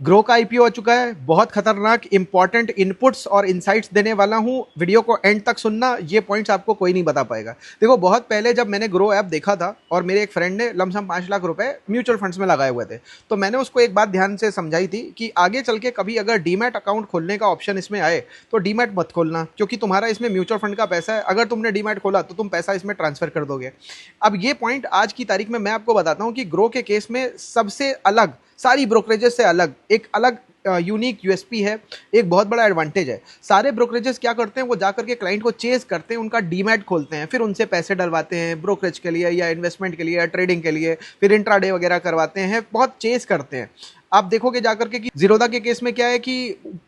Grow का IPO आ चुका है, बहुत खतरनाक इंपॉर्टेंट इनपुट्स और इनसाइट्स देने वाला हूं। वीडियो को एंड तक सुनना, ये पॉइंट्स आपको कोई नहीं बता पाएगा। देखो, बहुत पहले जब मैंने ग्रो ऐप देखा था और मेरे एक फ्रेंड ने लमसम 5 लाख रुपए म्यूचुअल फंड्स में लगाए हुए थे, तो मैंने उसको एक बात ध्यान से समझाई थी कि आगे चल के कभी अगर डीमैट अकाउंट खोलने का ऑप्शन इसमें आए तो डीमैट मत खोलना, क्योंकि तुम्हारा इसमें म्यूचुअल फंड का पैसा है। अगर तुमने डीमैट खोला तो तुम पैसा इसमें ट्रांसफर कर दोगे। अब ये पॉइंट आज की तारीख में मैं आपको बताता हूं कि ग्रो के केस में सबसे अलग, सारी ब्रोकरेजेस से अलग, एक अलग यूनिक यूएसपी है, एक बहुत बड़ा एडवांटेज है। सारे ब्रोकरेजेस क्या करते हैं, वो जाकर के क्लाइंट को चेस करते हैं, उनका डीमैट खोलते हैं, फिर उनसे पैसे डलवाते हैं ब्रोकरेज के लिए या इन्वेस्टमेंट के लिए या ट्रेडिंग के लिए, फिर इंट्राडे वगैरह करवाते हैं, बहुत चेस करते हैं। आप देखोगे जाकर के कि जीरोधा के केस में क्या है कि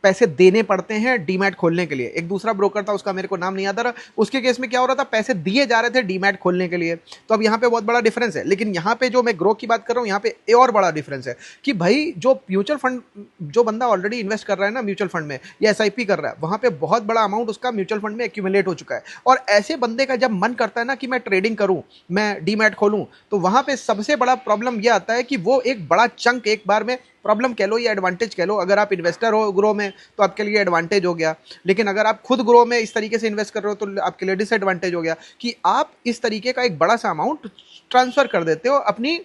पैसे देने पड़ते हैं डीमैट खोलने के लिए। एक दूसरा ब्रोकर था, उसका मेरे को नाम नहीं याद आ रहा, उसके केस में क्या हो रहा था, पैसे दिए जा रहे थे डीमैट खोलने के लिए। तो अब यहाँ पे बहुत बड़ा डिफरेंस है। लेकिन यहाँ पे जो मैं ग्रो की बात कर रहा हूँ, यहाँ पे और बड़ा डिफरेंस है कि भाई जो म्यूचुअल फंड, जो बंदा ऑलरेडी इन्वेस्ट कर रहा है ना म्यूचुअल फंड में या एसआईपी कर रहा है, वहां पे बहुत बड़ा अमाउंट उसका म्यूचुअल फंड में एक्यूमुलेट हो चुका है। और ऐसे बंदे का जब मन करता है ना कि मैं ट्रेडिंग करूं, मैं डीमैट खोलूं, तो वहां पे सबसे बड़ा प्रॉब्लम यह आता है कि वो एक बड़ा चंक एक बार में, प्रॉब्लम कह लो या एडवांटेज कह लो, अगर आप इन्वेस्टर हो ग्रो में तो आपके लिए एडवांटेज हो गया। लेकिन अगर आप खुद ग्रो में इस तरीके से इन्वेस्ट कर रहे हो तो आपके लिए डिसएडवांटेज हो गया कि आप इस तरीके का एक बड़ा सा अमाउंट ट्रांसफर कर देते हो अपनी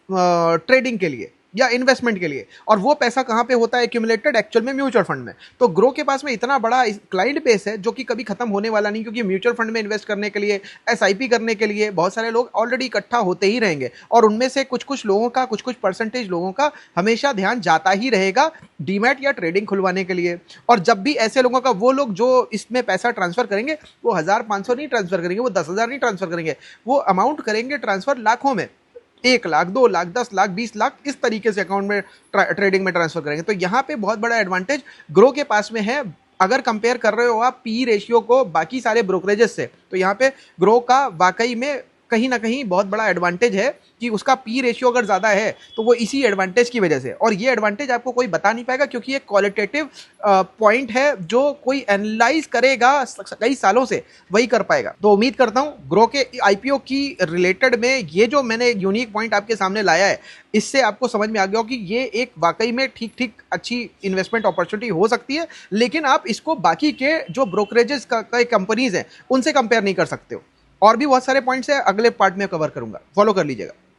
ट्रेडिंग के लिए या इन्वेस्टमेंट के लिए। और वो पैसा कहां पे होता है एक्यूमुलेटेड, एक्चुअल में म्यूचुअल फंड में। तो ग्रो के पास में इतना बड़ा क्लाइंट बेस है जो कि कभी खत्म होने वाला नहीं, क्योंकि म्यूचुअल फंड में इन्वेस्ट करने के लिए, एसआईपी करने के लिए बहुत सारे लोग ऑलरेडी इकट्ठा होते ही रहेंगे और उनमें से कुछ कुछ लोगों का, कुछ कुछ परसेंटेज लोगों का हमेशा ध्यान जाता ही रहेगा डीमैट या ट्रेडिंग खुलवाने के लिए। और जब भी ऐसे लोगों का, वो लोग जो इसमें पैसा ट्रांसफर करेंगे वो 1,000-500 नहीं ट्रांसफर करेंगे, वो 10,000 नहीं ट्रांसफर करेंगे, वो अमाउंट करेंगे ट्रांसफर लाखों में, 1 लाख, 2 लाख, 10 लाख, 20 लाख, इस तरीके से अकाउंट में ट्रेडिंग में ट्रांसफर करेंगे। तो यहाँ पे बहुत बड़ा एडवांटेज ग्रो के पास में है। अगर कंपेयर कर रहे हो आप पी रेशियो को बाकी सारे ब्रोकरेजेस से, तो यहाँ पे ग्रो का वाकई में कहीं ना कहीं बहुत बड़ा एडवांटेज है कि उसका पी रेशियो अगर ज्यादा है तो वो इसी एडवांटेज की वजह से। और ये एडवांटेज आपको कोई बता नहीं पाएगा, क्योंकि ये क्वालिटेटिव पॉइंट है जो कोई एनालाइज करेगा कई सालों से, वही कर पाएगा। तो उम्मीद करता हूं ग्रो के आईपीओ की रिलेटेड में ये जो मैंने यूनिक पॉइंट आपके सामने लाया है, इससे आपको समझ में आ गया हो कि ये एक वाकई में ठीक ठीक अच्छी इन्वेस्टमेंट अपॉर्चुनिटी हो सकती है। लेकिन आप इसको बाकी के जो ब्रोकरेजेस का कंपनीज हैं उनसे कंपेयर नहीं कर सकते हो। और भी बहुत सारे पॉइंट्स है, अगले पार्ट में कवर करूंगा, फॉलो कर लीजिएगा।